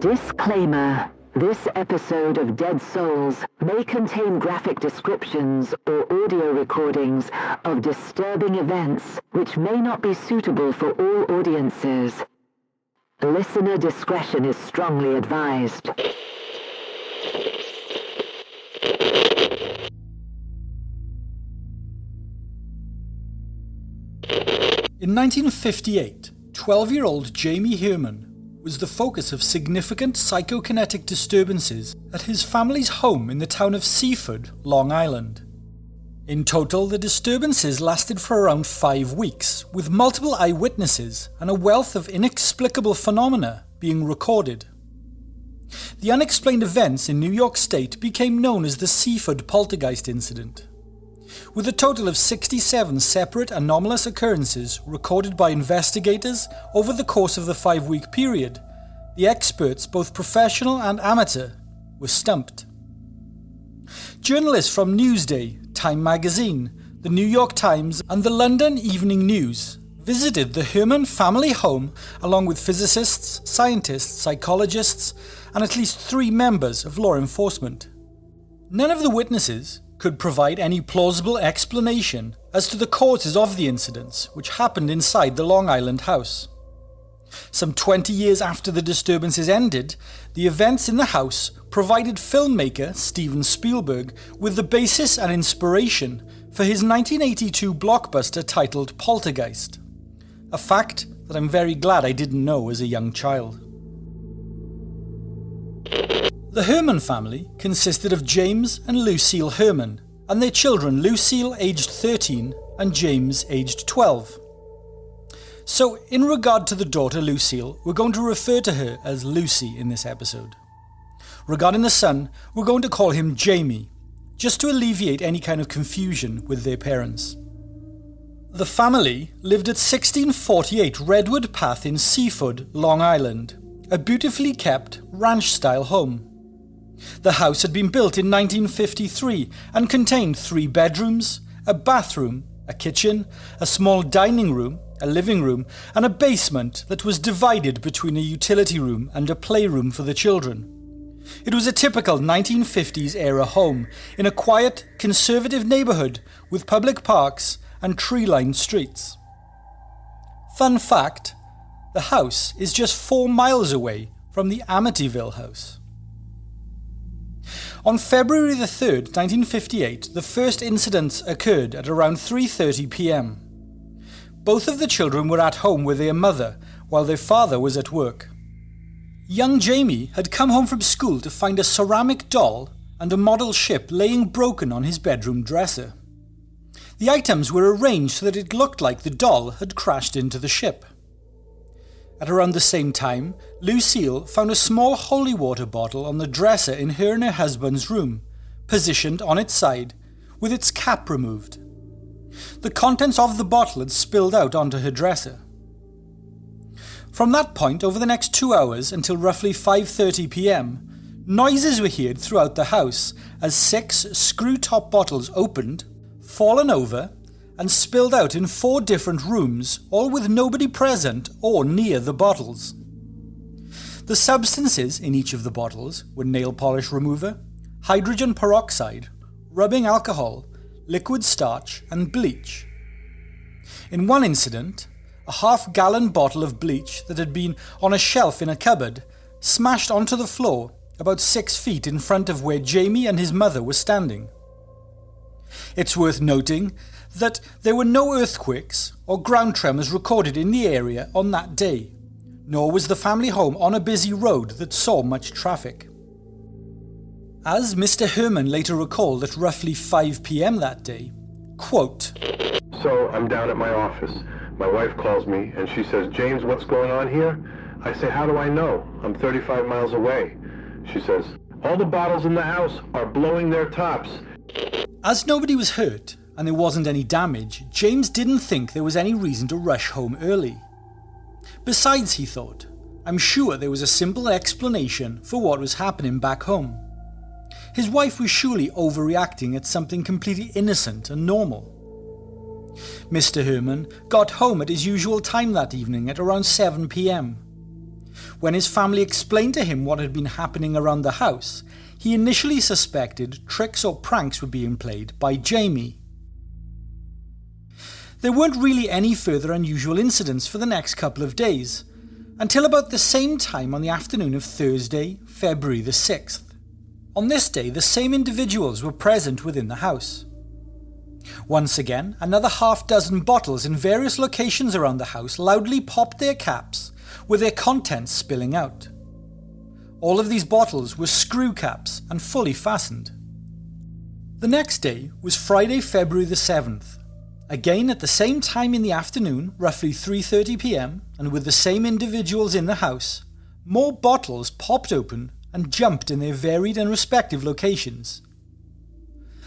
Disclaimer. This episode of Dead Souls may contain graphic descriptions or audio recordings of disturbing events which may not be suitable for all audiences. Listener discretion is strongly advised. In 1958, 12-year-old Jamie Herman was the focus of significant psychokinetic disturbances at his family's home in the town of Seaford, Long Island. In total, the disturbances lasted for around 5 weeks, with multiple eyewitnesses and a wealth of inexplicable phenomena being recorded. The unexplained events in New York State became known as the Seaford Poltergeist incident. With a total of 67 separate anomalous occurrences recorded by investigators over the course of the 5-week period, the experts, both professional and amateur, were stumped. Journalists from Newsday, Time magazine, the New York Times and the London Evening News visited the Herman family home along with physicists, scientists, psychologists and at least 3 members of law enforcement. None of the witnesses could provide any plausible explanation as to the causes of the incidents which happened inside the Long Island house. Some 20 years after the disturbances ended, the events in the house provided filmmaker Steven Spielberg with the basis and inspiration for his 1982 blockbuster titled Poltergeist, a fact that I'm very glad I didn't know as a young child. The Herman family consisted of James and Lucille Herman, and their children Lucille aged 13 and James aged 12. So, in regard to the daughter Lucille, we're going to refer to her as Lucy in this episode. Regarding the son, we're going to call him Jamie, just to alleviate any kind of confusion with their parents. The family lived at 1648 Redwood Path in Seaford, Long Island, a beautifully kept ranch-style home. The house had been built in 1953 and contained 3 bedrooms, a bathroom, a kitchen, a small dining room, a living room, and a basement that was divided between a utility room and a playroom for the children. It was a typical 1950s era home in a quiet, conservative neighborhood with public parks and tree-lined streets. Fun fact, the house is just 4 miles away from the Amityville house. On February the 3rd, 1958, the first incidents occurred at around 3:30 p.m. Both of the children were at home with their mother, while their father was at work. Young Jamie had come home from school to find a ceramic doll and a model ship laying broken on his bedroom dresser. The items were arranged so that it looked like the doll had crashed into the ship. At around the same time, Lucille found a small holy water bottle on the dresser in her and her husband's room, positioned on its side, with its cap removed. The contents of the bottle had spilled out onto her dresser. From that point, over the next 2 hours until roughly 5:30 p.m, noises were heard throughout the house as 6 screw-top bottles opened, fallen over, and spilled out in 4 different rooms, all with nobody present or near the bottles. The substances in each of the bottles were nail polish remover, hydrogen peroxide, rubbing alcohol, liquid starch, and bleach. In one incident, a half-gallon bottle of bleach that had been on a shelf in a cupboard smashed onto the floor about 6 feet in front of where Jamie and his mother were standing. It's worth noting that there were no earthquakes or ground tremors recorded in the area on that day, nor was the family home on a busy road that saw much traffic. As Mr. Herman later recalled at roughly 5 p.m. that day, quote, "So I'm down at my office. My wife calls me and she says, 'James, what's going on here?' I say, 'How do I know? I'm 35 miles away.' She says, 'All the bottles in the house are blowing their tops.'" As nobody was hurt and there wasn't any damage, James didn't think there was any reason to rush home early. Besides, he thought, I'm sure there was a simple explanation for what was happening back home. His wife was surely overreacting at something completely innocent and normal. Mr. Herman got home at his usual time that evening at around 7 p.m. When his family explained to him what had been happening around the house, he initially suspected tricks or pranks were being played by Jamie. There weren't really any further unusual incidents for the next couple of days, until about the same time on the afternoon of Thursday, February the 6th. On this day, the same individuals were present within the house. Once again, another half-dozen bottles in various locations around the house loudly popped their caps, with their contents spilling out. All of these bottles were screw caps and fully fastened. The next day was Friday, February the 7th. Again at the same time in the afternoon, roughly 3:30 p.m, and with the same individuals in the house, more bottles popped open and jumped in their varied and respective locations.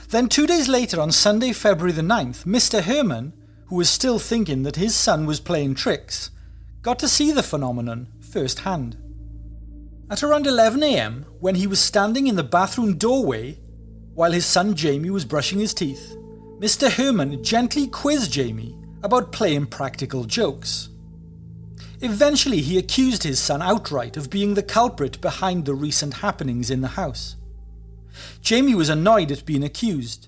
Then 2 days later, on Sunday, February the 9th, Mr. Herman, who was still thinking that his son was playing tricks, got to see the phenomenon firsthand. At around 11 a.m, when he was standing in the bathroom doorway while his son Jamie was brushing his teeth, Mr. Herman gently quizzed Jamie about playing practical jokes. Eventually, he accused his son outright of being the culprit behind the recent happenings in the house. Jamie was annoyed at being accused,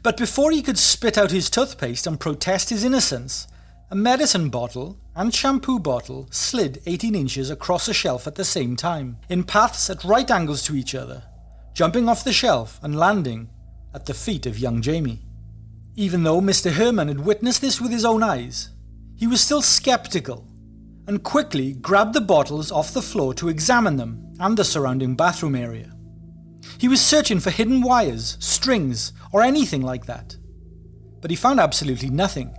but before he could spit out his toothpaste and protest his innocence, a medicine bottle and shampoo bottle slid 18 inches across a shelf at the same time, in paths at right angles to each other, jumping off the shelf and landing at the feet of young Jamie. Even though Mr. Herman had witnessed this with his own eyes, he was still skeptical and quickly grabbed the bottles off the floor to examine them and the surrounding bathroom area. He was searching for hidden wires, strings, or anything like that, but he found absolutely nothing.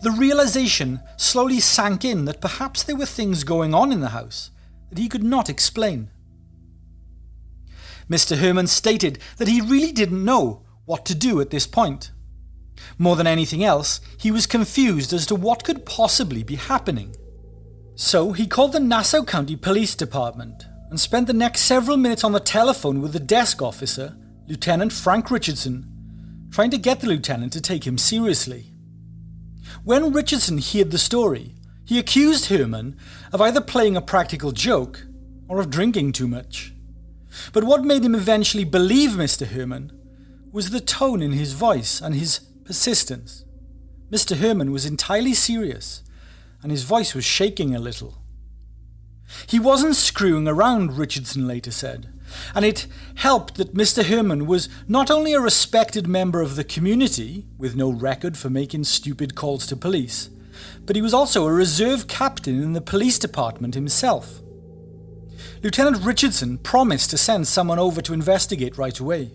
The realization slowly sank in that perhaps there were things going on in the house that he could not explain. Mr. Herman stated that he really didn't know what to do at this point. More than anything else, he was confused as to what could possibly be happening. So he called the Nassau County Police Department and spent the next several minutes on the telephone with the desk officer, Lieutenant Frank Richardson, trying to get the lieutenant to take him seriously. When Richardson heard the story, he accused Herman of either playing a practical joke or of drinking too much. But what made him eventually believe Mr. Herman was the tone in his voice and his persistence. Mr. Herman was entirely serious, and his voice was shaking a little. He wasn't screwing around, Richardson later said, and it helped that Mr. Herman was not only a respected member of the community, with no record for making stupid calls to police, but he was also a reserve captain in the police department himself. Lieutenant Richardson promised to send someone over to investigate right away,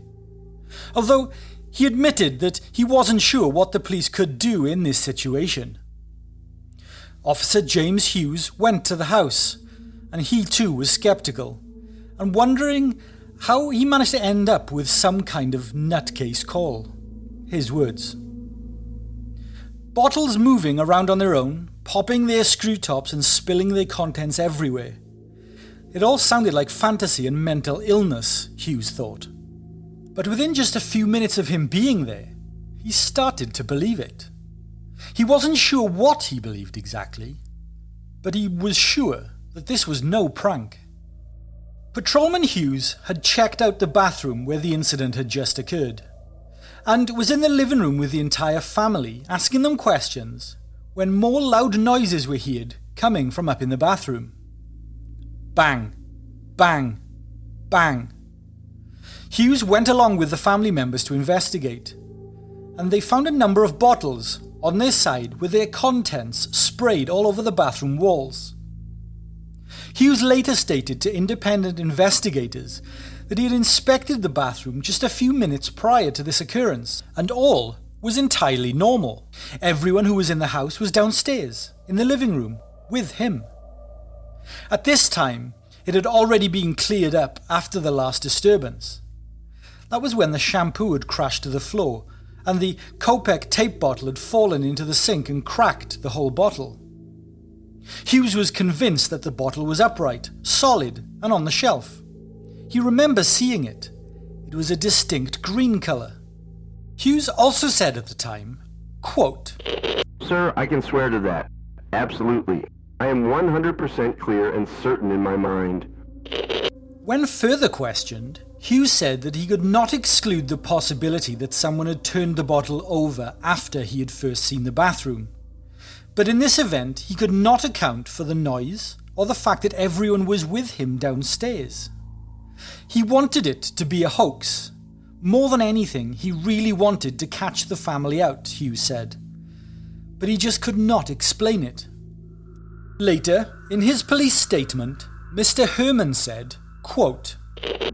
although he admitted that he wasn't sure what the police could do in this situation. Officer James Hughes went to the house, and he too was skeptical, and wondering how he managed to end up with some kind of nutcase call. His words. Bottles moving around on their own, popping their screw tops and spilling their contents everywhere. It all sounded like fantasy and mental illness, Hughes thought. But within just a few minutes of him being there, he started to believe it. He wasn't sure what he believed exactly, but he was sure that this was no prank. Patrolman Hughes had checked out the bathroom where the incident had just occurred, and was in the living room with the entire family, asking them questions, when more loud noises were heard coming from up in the bathroom. Bang, bang, bang. Hughes went along with the family members to investigate, and they found a number of bottles on their side with their contents sprayed all over the bathroom walls. Hughes later stated to independent investigators that he had inspected the bathroom just a few minutes prior to this occurrence, and all was entirely normal. Everyone who was in the house was downstairs, in the living room, with him. At this time, it had already been cleared up after the last disturbance. That was when the shampoo had crashed to the floor, and the Copic tape bottle had fallen into the sink and cracked the whole bottle. Hughes was convinced that the bottle was upright, solid, and on the shelf. He remembers seeing it. It was a distinct green colour. Hughes also said at the time, quote, Sir, I can swear to that. Absolutely. I am 100% clear and certain in my mind. When further questioned, Hughes said that he could not exclude the possibility that someone had turned the bottle over after he had first seen the bathroom. But in this event, he could not account for the noise or the fact that everyone was with him downstairs. He wanted it to be a hoax. More than anything, he really wanted to catch the family out, Hughes said. But he just could not explain it. Later, in his police statement, Mr. Herman said, quote,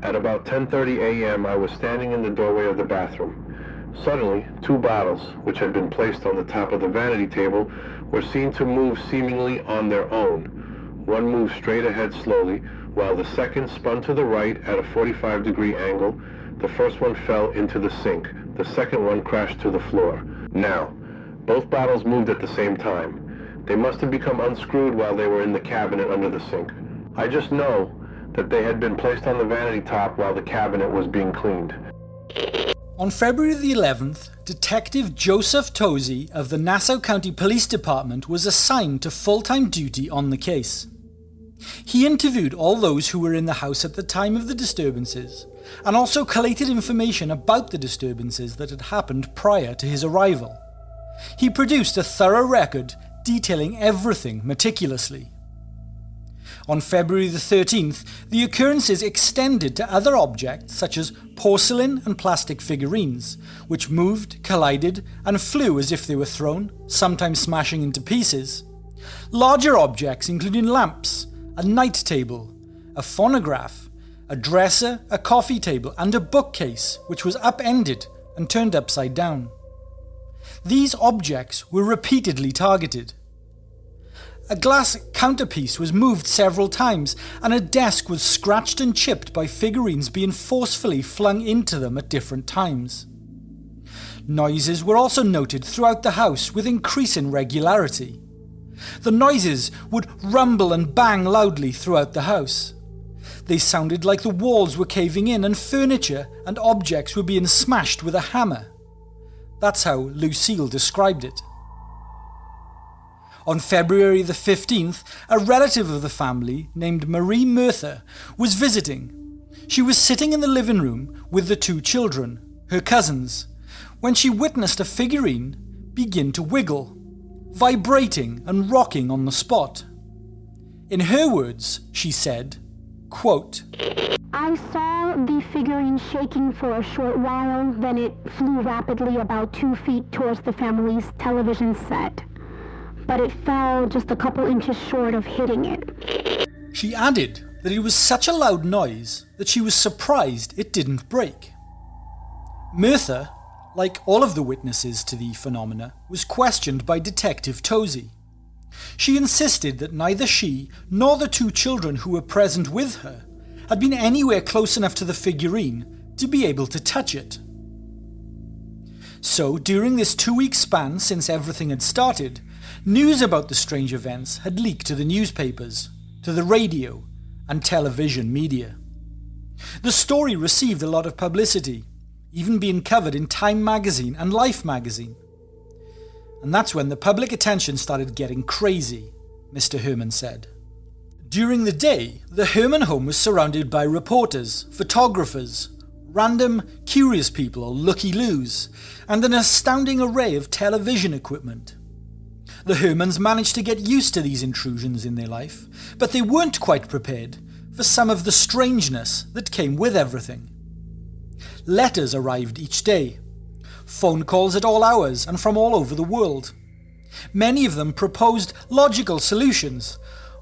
At about 10:30 a.m., I was standing in the doorway of the bathroom. Suddenly, 2 bottles, which had been placed on the top of the vanity table, were seen to move seemingly on their own. One moved straight ahead slowly, while the second spun to the right at a 45-degree angle. The first one fell into the sink. The second one crashed to the floor. Now, both bottles moved at the same time. They must have become unscrewed while they were in the cabinet under the sink. I just know that they had been placed on the vanity top while the cabinet was being cleaned. On February the 11th, Detective Joseph Tozzi of the Nassau County Police Department was assigned to full-time duty on the case. He interviewed all those who were in the house at the time of the disturbances, and also collated information about the disturbances that had happened prior to his arrival. He produced a thorough record detailing everything meticulously. On February the 13th, the occurrences extended to other objects such as porcelain and plastic figurines, which moved, collided, and flew as if they were thrown, sometimes smashing into pieces. Larger objects including lamps, a night table, a phonograph, a dresser, a coffee table, and a bookcase, which was upended and turned upside down. These objects were repeatedly targeted. A glass counterpiece was moved several times, and a desk was scratched and chipped by figurines being forcefully flung into them at different times. Noises were also noted throughout the house with increasing regularity. The noises would rumble and bang loudly throughout the house. They sounded like the walls were caving in and furniture and objects were being smashed with a hammer. That's how Lucille described it. On February the 15th, a relative of the family named Marie Merther was visiting. She was sitting in the living room with the 2 children, her cousins, when she witnessed a figurine begin to wiggle, vibrating and rocking on the spot. In her words, she said, quote, I saw the figurine shaking for a short while, then it flew rapidly about 2 feet towards the family's television set. But it fell just a couple inches short of hitting it. She added that it was such a loud noise that she was surprised it didn't break. Merther, like all of the witnesses to the phenomena, was questioned by Detective Tozzi. She insisted that neither she nor the 2 children who were present with her had been anywhere close enough to the figurine to be able to touch it. So, during this 2-week span since everything had started, news about the strange events had leaked to the newspapers, to the radio, and television media. The story received a lot of publicity, even being covered in Time magazine and Life magazine. And that's when the public attention started getting crazy, Mr. Herman said. During the day, the Herman home was surrounded by reporters, photographers, random, curious people or looky-loos, and an astounding array of television equipment. The Hermans managed to get used to these intrusions in their life, but they weren't quite prepared for some of the strangeness that came with everything. Letters arrived each day, phone calls at all hours and from all over the world. Many of them proposed logical solutions,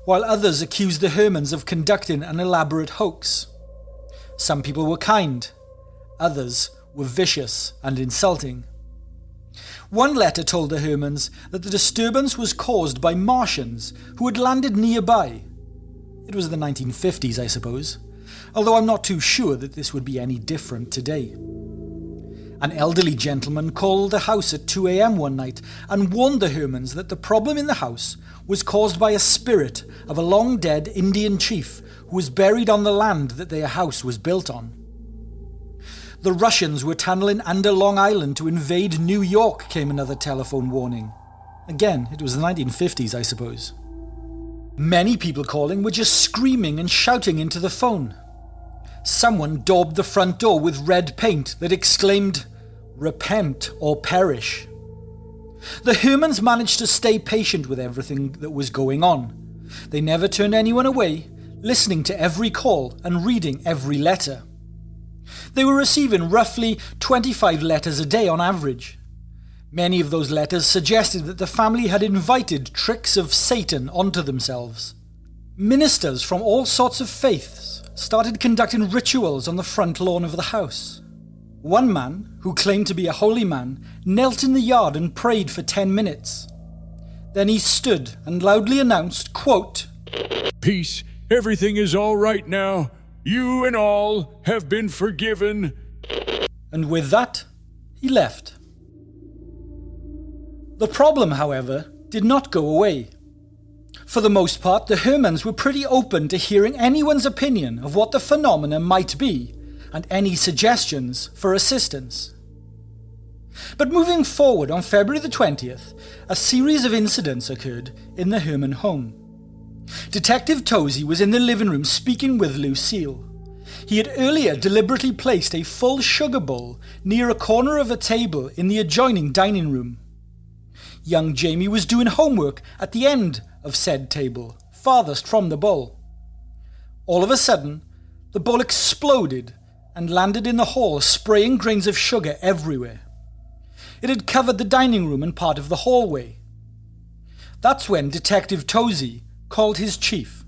while others accused the Hermans of conducting an elaborate hoax. Some people were kind, others were vicious and insulting. One letter told the Hermans that the disturbance was caused by Martians who had landed nearby. It was the 1950s, I suppose, although I'm not too sure that this would be any different today. An elderly gentleman called the house at 2 a.m. one night and warned the Hermans that the problem in the house was caused by a spirit of a long-dead Indian chief who was buried on the land that their house was built on. The Russians were tunneling under Long Island to invade New York, came another telephone warning. Again, it was the 1950s, I suppose. Many people calling were just screaming and shouting into the phone. Someone daubed the front door with red paint that exclaimed, "Repent or perish." The Hermans managed to stay patient with everything that was going on. They never turned anyone away, listening to every call and reading every letter. They were receiving roughly 25 letters a day on average. Many of those letters suggested that the family had invited tricks of Satan onto themselves. Ministers from all sorts of faiths started conducting rituals on the front lawn of the house. One man, who claimed to be a holy man, knelt in the yard and prayed for 10 minutes. Then he stood and loudly announced, quote, "Peace, everything is all right now. You and all have been forgiven." And with that, he left. The problem, however, did not go away. For the most part, the Hermans were pretty open to hearing anyone's opinion of what the phenomena might be, and any suggestions for assistance. But moving forward on February the 20th, a series of incidents occurred in the Herman home. Detective Tozy was in the living room speaking with Lucille. He had earlier deliberately placed a full sugar bowl near a corner of a table in the adjoining dining room. Young Jamie was doing homework at the end of said table, farthest from the bowl. All of a sudden, the bowl exploded and landed in the hall, spraying grains of sugar everywhere. It had covered the dining room and part of the hallway. That's when Detective Tozy called his chief.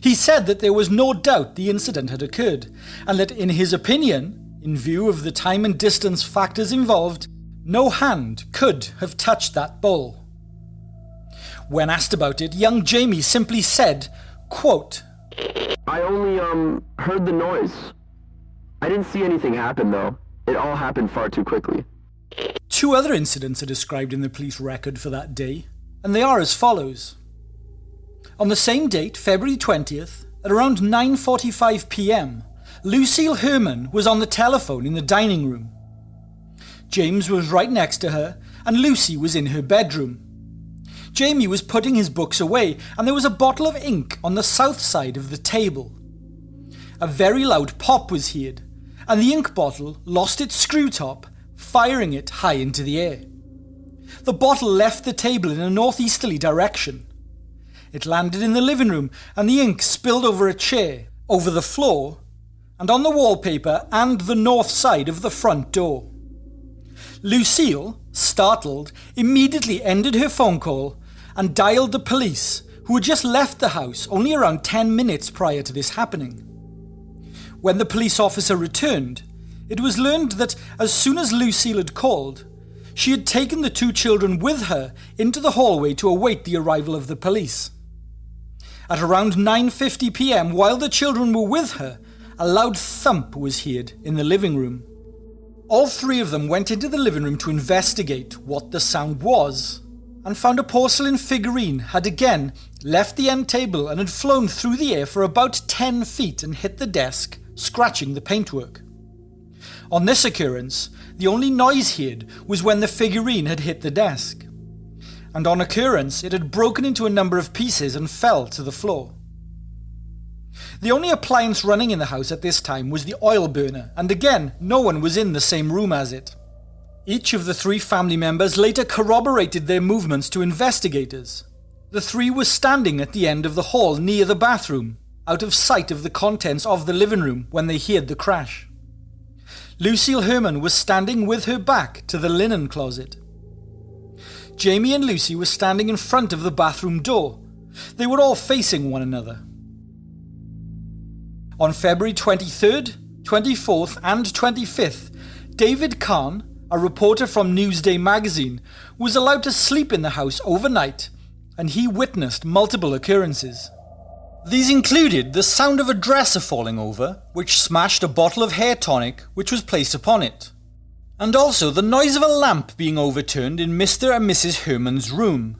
He said that there was no doubt the incident had occurred, and that in his opinion, in view of the time and distance factors involved, no hand could have touched that bowl. When asked about it, young Jamie simply said, quote, "I only, heard the noise. I didn't see anything happen, though. It all happened far too quickly." 2 other incidents are described in the police record for that day, and they are as follows. On the same date, February 20th, at around 9:45 p.m, Lucille Herman was on the telephone in the dining room. James was right next to her, and Lucy was in her bedroom. Jamie was putting his books away, and there was a bottle of ink on the south side of the table. A very loud pop was heard, and the ink bottle lost its screw top, firing it high into the air. The bottle left the table in a northeasterly direction. It landed in the living room, and the ink spilled over a chair, over the floor, and on the wallpaper and the north side of the front door. Lucille, startled, immediately ended her phone call and dialed the police, who had just left the house only around 10 minutes prior to this happening. When the police officer returned, it was learned that as soon as Lucille had called, she had taken the 2 children with her into the hallway to await the arrival of the police. At around 9:50 p.m, while the children were with her, a loud thump was heard in the living room. All 3 of them went into the living room to investigate what the sound was, and found a porcelain figurine had again left the end table and had flown through the air for about 10 feet and hit the desk, scratching the paintwork. On this occurrence, the only noise heard was when the figurine had hit the desk, and on occurrence it had broken into a number of pieces and fell to the floor. The only appliance running in the house at this time was the oil burner, and again, no one was in the same room as it. Each of the 3 family members later corroborated their movements to investigators. The 3 were standing at the end of the hall near the bathroom, out of sight of the contents of the living room when they heard the crash. Lucille Herman was standing with her back to the linen closet. Jamie and Lucy were standing in front of the bathroom door. They were all facing one another. On February 23rd, 24th and 25th, David Kahn, a reporter from Newsday magazine, was allowed to sleep in the house overnight, and he witnessed multiple occurrences. These included the sound of a dresser falling over, which smashed a bottle of hair tonic which was placed upon it, and also the noise of a lamp being overturned in Mr. and Mrs. Herman's room.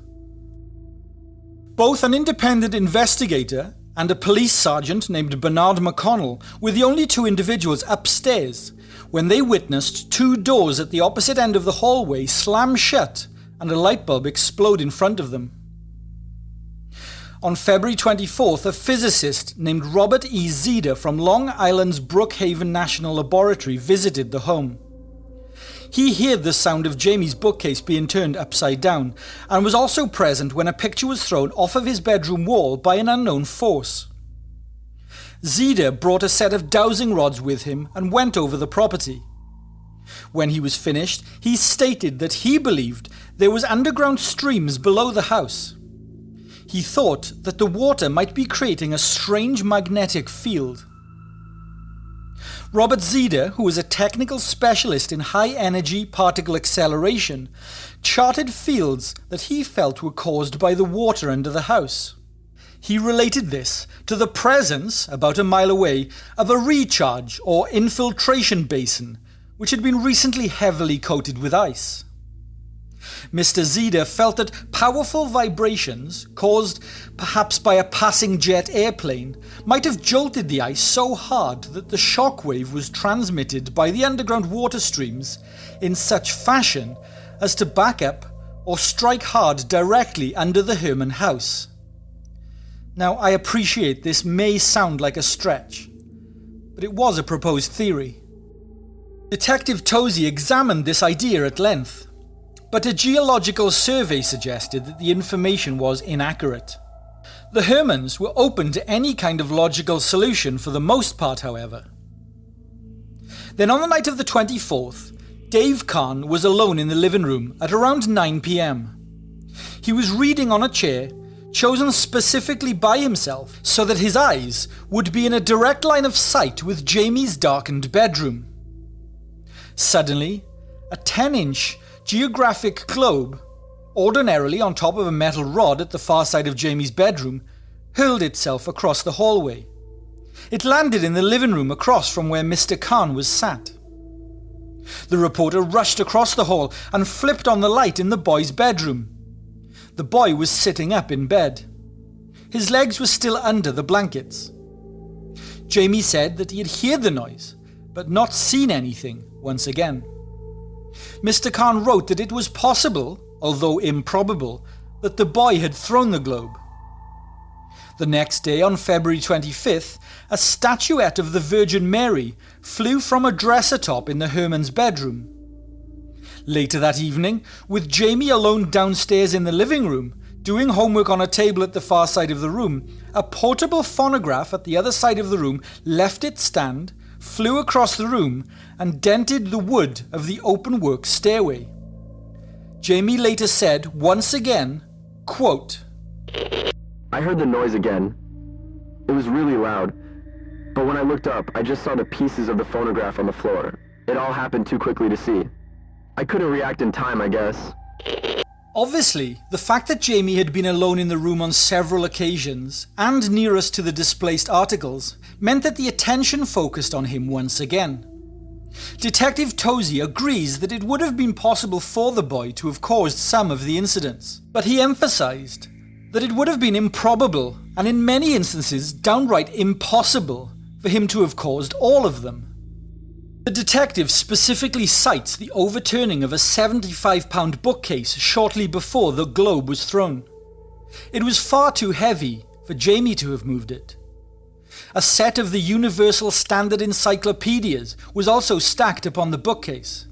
Both an independent investigator and a police sergeant named Bernard McConnell were the only 2 individuals upstairs when they witnessed 2 doors at the opposite end of the hallway slam shut and a light bulb explode in front of them. On February 24th, a physicist named Robert E. Zeder from Long Island's Brookhaven National Laboratory visited the home. He heard the sound of Jamie's bookcase being turned upside down and was also present when a picture was thrown off of his bedroom wall by an unknown force. Zeder brought a set of dowsing rods with him and went over the property. When he was finished, he stated that he believed there was underground streams below the house. He thought that the water might be creating a strange magnetic field. Robert Zeder, who was a technical specialist in high-energy particle acceleration, charted fields that he felt were caused by the water under the house. He related this to the presence, about a mile away, of a recharge or infiltration basin, which had been recently heavily coated with ice. Mr. Zeder felt that powerful vibrations, caused perhaps by a passing jet airplane, might have jolted the ice so hard that the shock wave was transmitted by the underground water streams in such fashion as to back up or strike hard directly under the Herman house. Now, I appreciate this may sound like a stretch, but it was a proposed theory. Detective Tozy examined this idea at length, but a geological survey suggested that the information was inaccurate. The Hermans were open to any kind of logical solution for the most part, however. Then on the night of the 24th, Dave Kahn was alone in the living room at around 9 p.m. He was reading on a chair, chosen specifically by himself so that his eyes would be in a direct line of sight with Jamie's darkened bedroom. Suddenly, a 10-inch geographic globe, ordinarily on top of a metal rod at the far side of Jamie's bedroom, hurled itself across the hallway. It landed in the living room across from where Mr. Kahn was sat. The reporter rushed across the hall and flipped on the light in the boy's bedroom. The boy was sitting up in bed. His legs were still under the blankets. Jamie said that he had heard the noise, but not seen anything once again. Mr. Kahn wrote that it was possible, although improbable, that the boy had thrown the globe. The next day, on February 25th, a statuette of the Virgin Mary flew from a dresser top in the Herman's bedroom. Later that evening, with Jamie alone downstairs in the living room, doing homework on a table at the far side of the room, a portable phonograph at the other side of the room left its stand, flew across the room, and dented the wood of the open-work stairway. Jamie later said, once again, quote, I heard the noise again. It was really loud, but when I looked up, I just saw the pieces of the phonograph on the floor. It all happened too quickly to see. I couldn't react in time, I guess. Obviously, the fact that Jamie had been alone in the room on several occasions, and nearest to the displaced articles, meant that the attention focused on him once again. Detective Tozy agrees that it would have been possible for the boy to have caused some of the incidents, but he emphasized that it would have been improbable, and in many instances downright impossible, for him to have caused all of them. The detective specifically cites the overturning of a 75-pound bookcase shortly before the globe was thrown. It was far too heavy for Jamie to have moved it. A set of the Universal Standard Encyclopedias was also stacked upon the bookcase.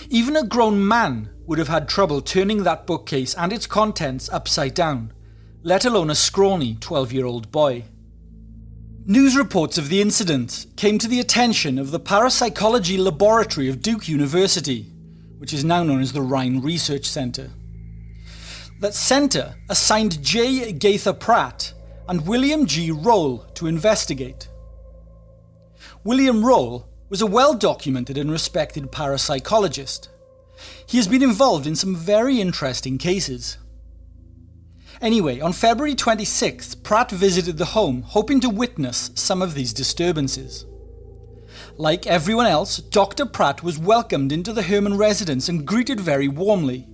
Even a grown man would have had trouble turning that bookcase and its contents upside down, let alone a scrawny 12-year-old boy. News reports of the incident came to the attention of the Parapsychology Laboratory of Duke University, which is now known as the Rhine Research Center. That center assigned J. Gaither Pratt and William G. Roll to investigate. William Roll was a well-documented and respected parapsychologist. He has been involved in some very interesting cases. Anyway, on February 26th, Pratt visited the home, hoping to witness some of these disturbances. Like everyone else, Dr. Pratt was welcomed into the Herman residence and greeted very warmly.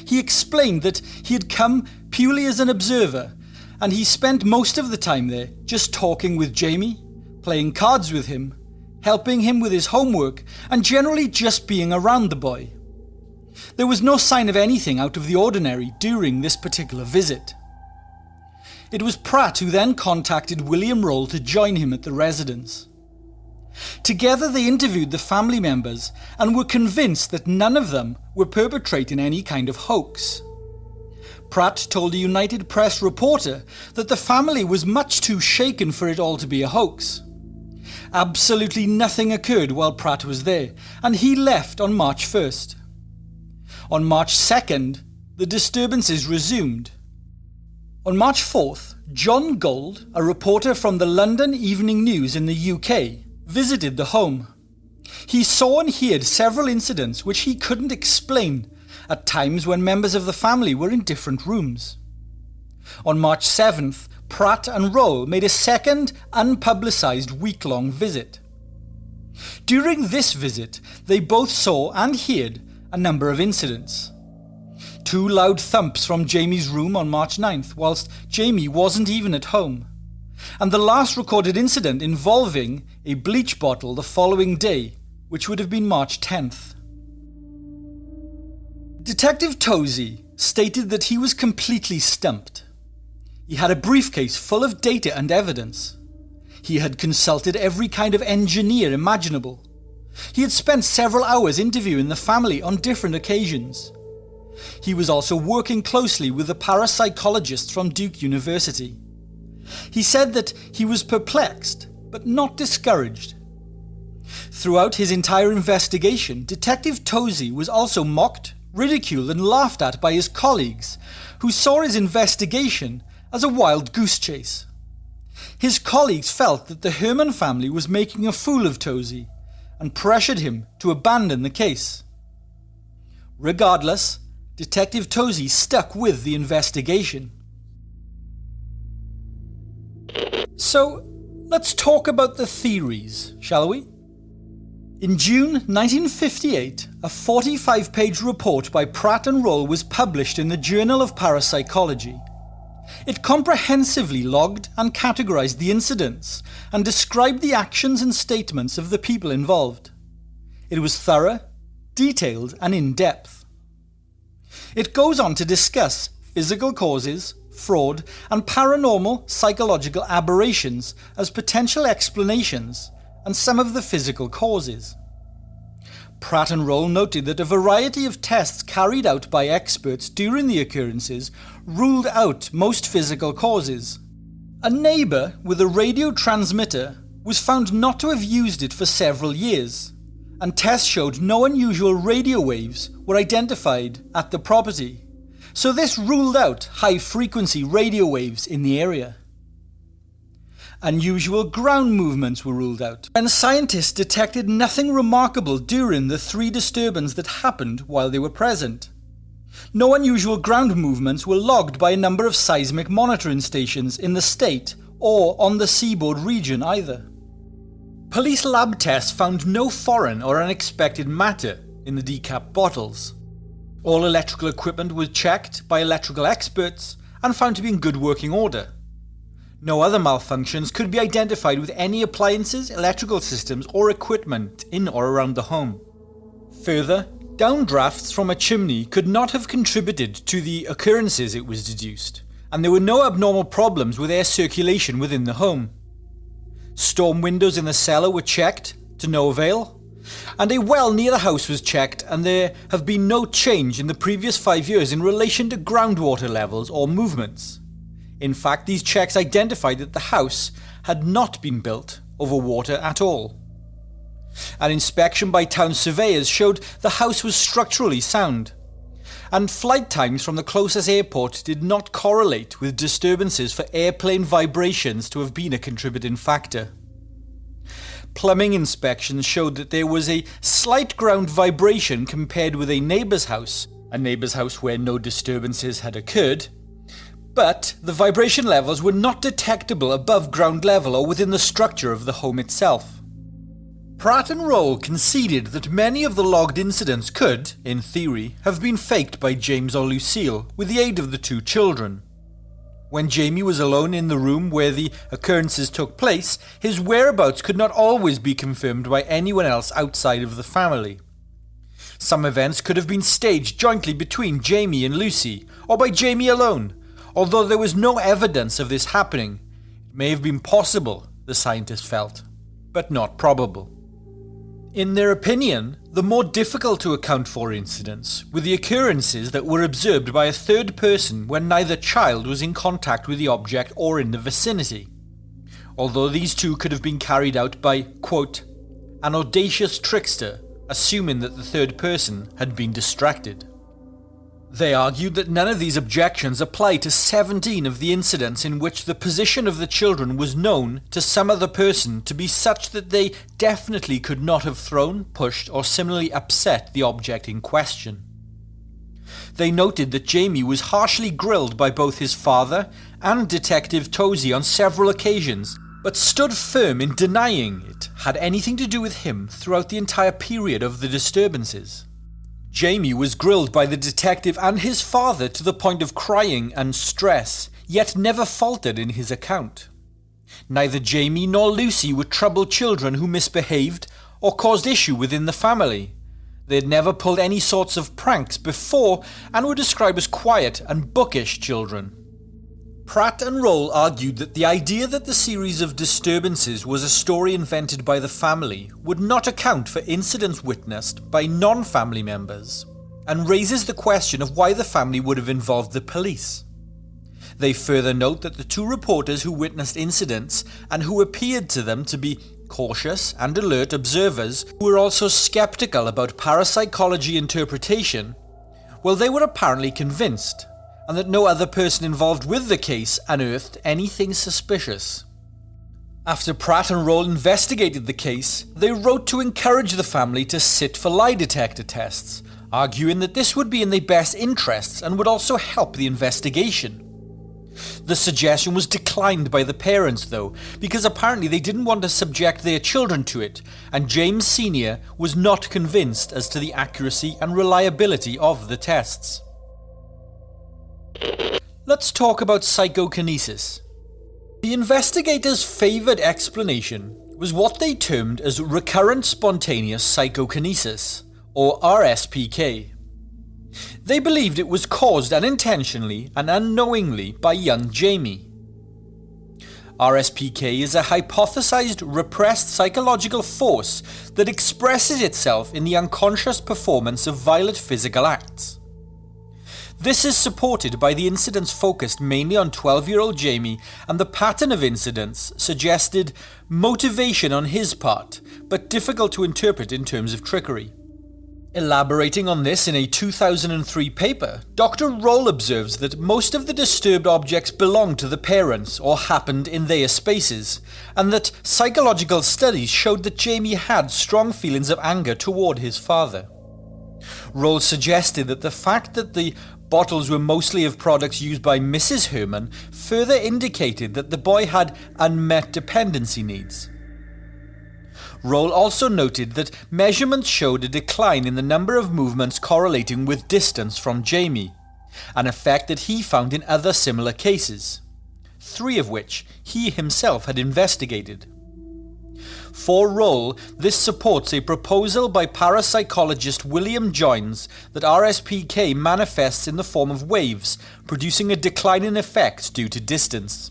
He explained that he had come purely as an observer, and he spent most of the time there just talking with Jamie, playing cards with him, helping him with his homework, and generally just being around the boy. There was no sign of anything out of the ordinary during this particular visit. It was Pratt who then contacted William Roll to join him at the residence. Together they interviewed the family members and were convinced that none of them were perpetrating any kind of hoax. Pratt told a United Press reporter that the family was much too shaken for it all to be a hoax. Absolutely nothing occurred while Pratt was there, and he left on March 1st. On March 2nd, the disturbances resumed. On March 4th, John Gold, a reporter from the London Evening News in the UK, visited the home. He saw and heard several incidents which he couldn't explain, at times when members of the family were in different rooms. On March 7th, Pratt and Roll made a second, unpublicised week-long visit. During this visit, they both saw and heard a number of incidents. 2 loud thumps from Jamie's room on March 9th, whilst Jamie wasn't even at home. And the last recorded incident involving a bleach bottle the following day, which would have been March 10th. Detective Tosey stated that he was completely stumped. He had a briefcase full of data and evidence. He had consulted every kind of engineer imaginable. He had spent several hours interviewing the family on different occasions. He was also working closely with the parapsychologist from Duke University. He said that he was perplexed, but not discouraged. Throughout his entire investigation, Detective Tosey was also mocked, ridiculed and laughed at by his colleagues, who saw his investigation as a wild goose chase. His colleagues felt that the Herman family was making a fool of Tosey and pressured him to abandon the case. Regardless, Detective Tosey stuck with the investigation. So, let's talk about the theories, shall we? In June 1958, a 45-page report by Pratt and Roll was published in the Journal of Parapsychology. It comprehensively logged and categorized the incidents and described the actions and statements of the people involved. It was thorough, detailed, and in-depth. It goes on to discuss physical causes, fraud, and paranormal psychological aberrations as potential explanations, and some of the physical causes. Pratt and Roll noted that a variety of tests carried out by experts during the occurrences ruled out most physical causes. A neighbour with a radio transmitter was found not to have used it for several years, and tests showed no unusual radio waves were identified at the property, so this ruled out high-frequency radio waves in the area. Unusual ground movements were ruled out, and scientists detected nothing remarkable during the 3 disturbances that happened while they were present. No unusual ground movements were logged by a number of seismic monitoring stations in the state or on the seaboard region either. Police lab tests found no foreign or unexpected matter in the decapped bottles. All electrical equipment was checked by electrical experts and found to be in good working order. No other malfunctions could be identified with any appliances, electrical systems, or equipment in or around the home. Further, downdrafts from a chimney could not have contributed to the occurrences, it was deduced, and there were no abnormal problems with air circulation within the home. Storm windows in the cellar were checked, to no avail, and a well near the house was checked, and there have been no change in the previous 5 years in relation to groundwater levels or movements. In fact, these checks identified that the house had not been built over water at all. An inspection by town surveyors showed the house was structurally sound, and flight times from the closest airport did not correlate with disturbances for airplane vibrations to have been a contributing factor. Plumbing inspections showed that there was a slight ground vibration compared with a neighbour's house where no disturbances had occurred, but the vibration levels were not detectable above ground level or within the structure of the home itself. Pratt and Roll conceded that many of the logged incidents could, in theory, have been faked by James or Lucille with the aid of the 2 children. When Jamie was alone in the room where the occurrences took place, his whereabouts could not always be confirmed by anyone else outside of the family. Some events could have been staged jointly between Jamie and Lucy, or by Jamie alone, Although there was no evidence of this happening, it may have been possible, the scientists felt, but not probable. In their opinion, the more difficult to account for incidents were the occurrences that were observed by a third person when neither child was in contact with the object or in the vicinity, although these two could have been carried out by, quote, an audacious trickster, assuming that the third person had been distracted. They argued that none of these objections apply to 17 of the incidents in which the position of the children was known to some other person to be such that they definitely could not have thrown, pushed, or similarly upset the object in question. They noted that Jamie was harshly grilled by both his father and Detective Tozy on several occasions, but stood firm in denying it had anything to do with him throughout the entire period of the disturbances. Jamie was grilled by the detective and his father to the point of crying and stress, yet never faltered in his account. Neither Jamie nor Lucy were troubled children who misbehaved or caused issue within the family. They had never pulled any sorts of pranks before and were described as quiet and bookish children. Pratt and Roll argued that the idea that the series of disturbances was a story invented by the family would not account for incidents witnessed by non-family members, and raises the question of why the family would have involved the police. They further note that the two reporters who witnessed incidents and who appeared to them to be cautious and alert observers who were also skeptical about parapsychology interpretation, well, they were apparently convinced, and that no other person involved with the case unearthed anything suspicious. After Pratt and Roll investigated the case, they wrote to encourage the family to sit for lie detector tests, arguing that this would be in their best interests and would also help the investigation. The suggestion was declined by the parents though, because apparently they didn't want to subject their children to it, and James Sr. was not convinced as to the accuracy and reliability of the tests. Let's talk about psychokinesis. The investigators' favoured explanation was what they termed as recurrent spontaneous psychokinesis, or RSPK. They believed it was caused unintentionally and unknowingly by young Jamie. RSPK is a hypothesized repressed psychological force that expresses itself in the unconscious performance of violent physical acts. This is supported by the incidents focused mainly on 12-year-old Jamie, and the pattern of incidents suggested motivation on his part, but difficult to interpret in terms of trickery. Elaborating on this in a 2003 paper, Dr. Roll observes that most of the disturbed objects belonged to the parents or happened in their spaces, and that psychological studies showed that Jamie had strong feelings of anger toward his father. Roll suggested that the fact that the bottles were mostly of products used by Mrs. Herman further indicated that the boy had unmet dependency needs. Roll also noted that measurements showed a decline in the number of movements correlating with distance from Jamie, an effect that he found in other similar cases, 3 of which he himself had investigated. For Roll, this supports a proposal by parapsychologist William Joines that RSPK manifests in the form of waves, producing a decline in effect due to distance.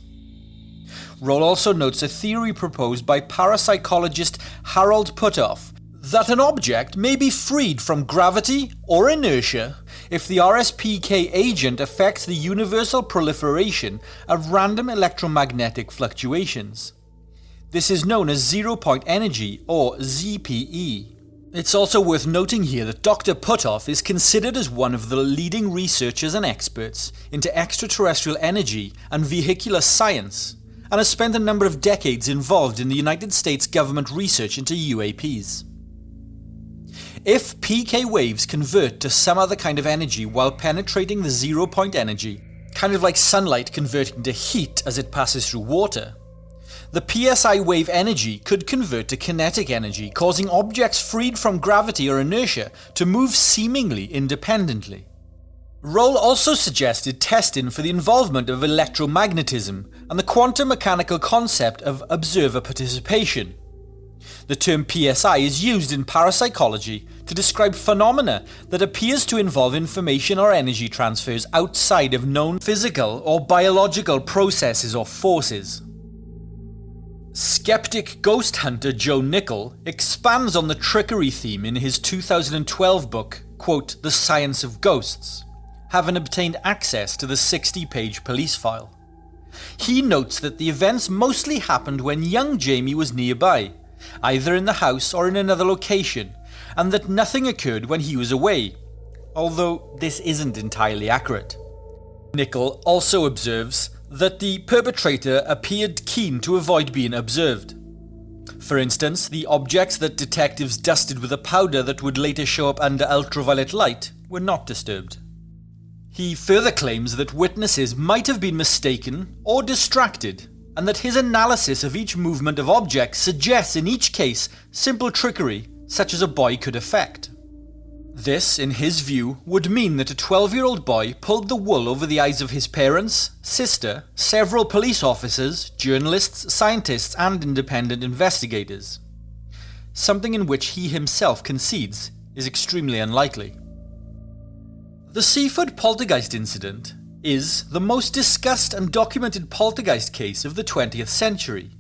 Roll also notes a theory proposed by parapsychologist Harold Puthoff that an object may be freed from gravity or inertia if the RSPK agent affects the universal proliferation of random electromagnetic fluctuations. This is known as zero-point energy, or ZPE. It's also worth noting here that Dr. Puthoff is considered as one of the leading researchers and experts into extraterrestrial energy and vehicular science, and has spent a number of decades involved in the United States government research into UAPs. If PK waves convert to some other kind of energy while penetrating the zero-point energy, kind of like sunlight converting to heat as it passes through water, the PSI wave energy could convert to kinetic energy, causing objects freed from gravity or inertia to move seemingly independently. Roll also suggested testing for the involvement of electromagnetism and the quantum mechanical concept of observer participation. The term PSI is used in parapsychology to describe phenomena that appears to involve information or energy transfers outside of known physical or biological processes or forces. Skeptic ghost hunter Joe Nickell expands on the trickery theme in his 2012 book, quote, The Science of Ghosts, having obtained access to the 60-page police file. He notes that the events mostly happened when young Jamie was nearby, either in the house or in another location, and that nothing occurred when he was away, although this isn't entirely accurate. Nickell also observes that the perpetrator appeared keen to avoid being observed. For instance, the objects that detectives dusted with a powder that would later show up under ultraviolet light were not disturbed. He further claims that witnesses might have been mistaken or distracted, and that his analysis of each movement of objects suggests in each case simple trickery such as a boy could effect. This, in his view, would mean that a 12-year-old boy pulled the wool over the eyes of his parents, sister, several police officers, journalists, scientists, and independent investigators. Something in which he himself concedes is extremely unlikely. The Seaford Poltergeist incident is the most discussed and documented poltergeist case of the 20th century,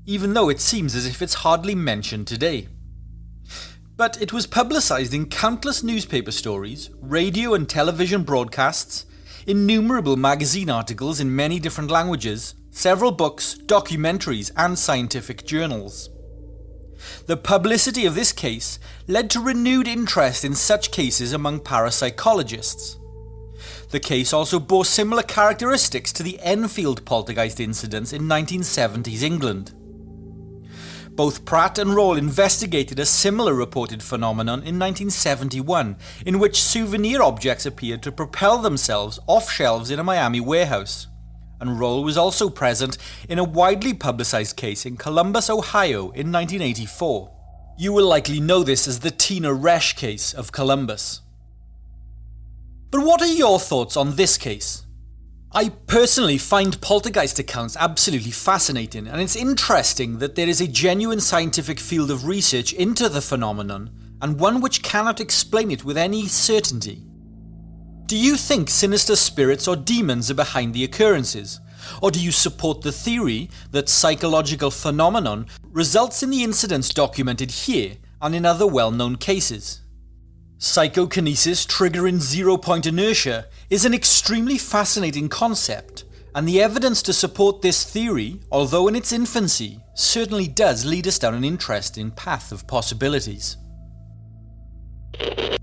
even though it seems as if it's hardly mentioned today. But it was publicised in countless newspaper stories, radio and television broadcasts, innumerable magazine articles in many different languages, several books, documentaries, and scientific journals. The publicity of this case led to renewed interest in such cases among parapsychologists. The case also bore similar characteristics to the Enfield poltergeist incidents in 1970s England. Both Pratt and Rawle investigated a similar reported phenomenon in 1971, in which souvenir objects appeared to propel themselves off shelves in a Miami warehouse. And Rawle was also present in a widely publicised case in Columbus, Ohio in 1984. You will likely know this as the Tina Resch case of Columbus. But what are your thoughts on this case? I personally find poltergeist accounts absolutely fascinating, and it's interesting that there is a genuine scientific field of research into the phenomenon, and one which cannot explain it with any certainty. Do you think sinister spirits or demons are behind the occurrences? Or do you support the theory that psychological phenomenon results in the incidents documented here and in other well-known cases? Psychokinesis triggering zero-point inertia is an extremely fascinating concept, and the evidence to support this theory, although in its infancy, certainly does lead us down an interesting path of possibilities.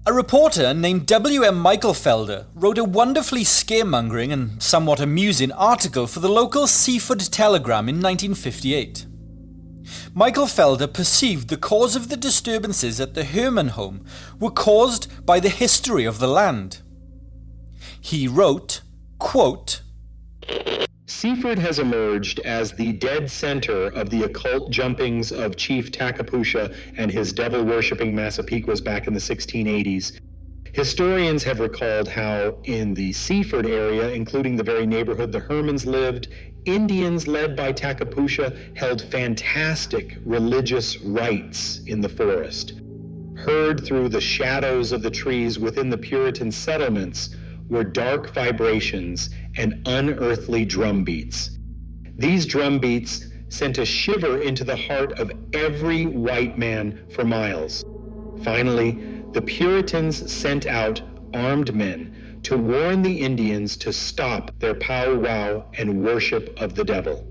A reporter named W.M. Michaelfelder wrote a wonderfully scaremongering and somewhat amusing article for the local Seaford Telegram in 1958. Michaelfelder perceived the cause of the disturbances at the Herman home were caused by the history of the land. He wrote, quote, Seaford has emerged as the dead center of the occult jumpings of Chief Takapusha and his devil-worshipping Massapequas back in the 1680s. Historians have recalled how, in the Seaford area, including the very neighborhood the Hermans lived, Indians led by Takapusha held fantastic religious rites in the forest. Heard through the shadows of the trees within the Puritan settlements were dark vibrations and unearthly drum beats. These drum beats sent a shiver into the heart of every white man for miles. Finally, the Puritans sent out armed men to warn the Indians to stop their powwow and worship of the devil.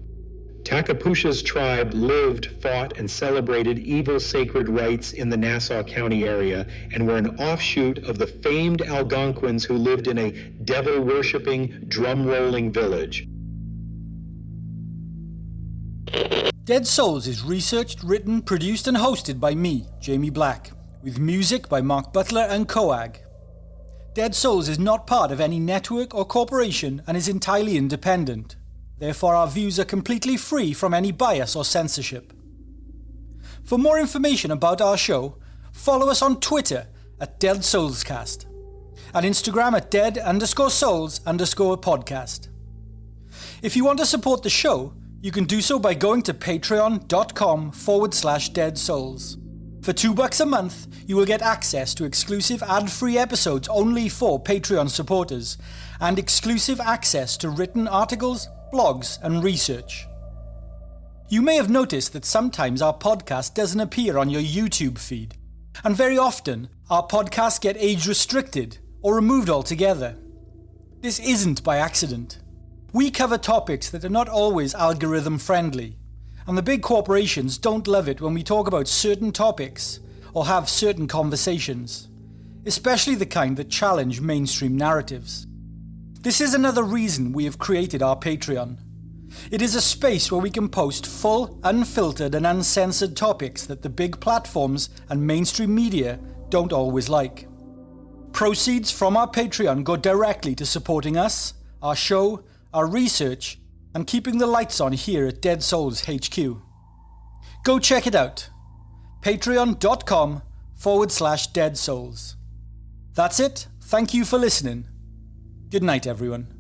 Takapusha's tribe lived, fought, and celebrated evil sacred rites in the Nassau County area and were an offshoot of the famed Algonquins who lived in a devil-worshipping, drum-rolling village. Dead Souls is researched, written, produced and hosted by me, Jamie Black, with music by Mark Butler and Coag. Dead Souls is not part of any network or corporation and is entirely independent. Therefore, our views are completely free from any bias or censorship. For more information about our show, follow us on Twitter at Dead Soulscast and Instagram at dead_souls_podcast. If you want to support the show, You can do so by going to patreon.com/deadsouls. For $2 a month, you will get access to exclusive ad-free episodes only for Patreon supporters, and exclusive access to written articles, blogs, and research. You may have noticed that sometimes our podcast doesn't appear on your YouTube feed, and very often our podcasts get age-restricted or removed altogether. This isn't by accident. We cover topics that are not always algorithm-friendly, and the big corporations don't love it when we talk about certain topics or have certain conversations, especially the kind that challenge mainstream narratives. This is another reason we have created our Patreon. It is a space where we can post full, unfiltered and uncensored topics that the big platforms and mainstream media don't always like. Proceeds from our Patreon go directly to supporting us, our show, our research, and keeping the lights on here at Dead Souls HQ. Go check it out. Patreon.com/Dead Souls. That's it. Thank you for listening. Good night, everyone.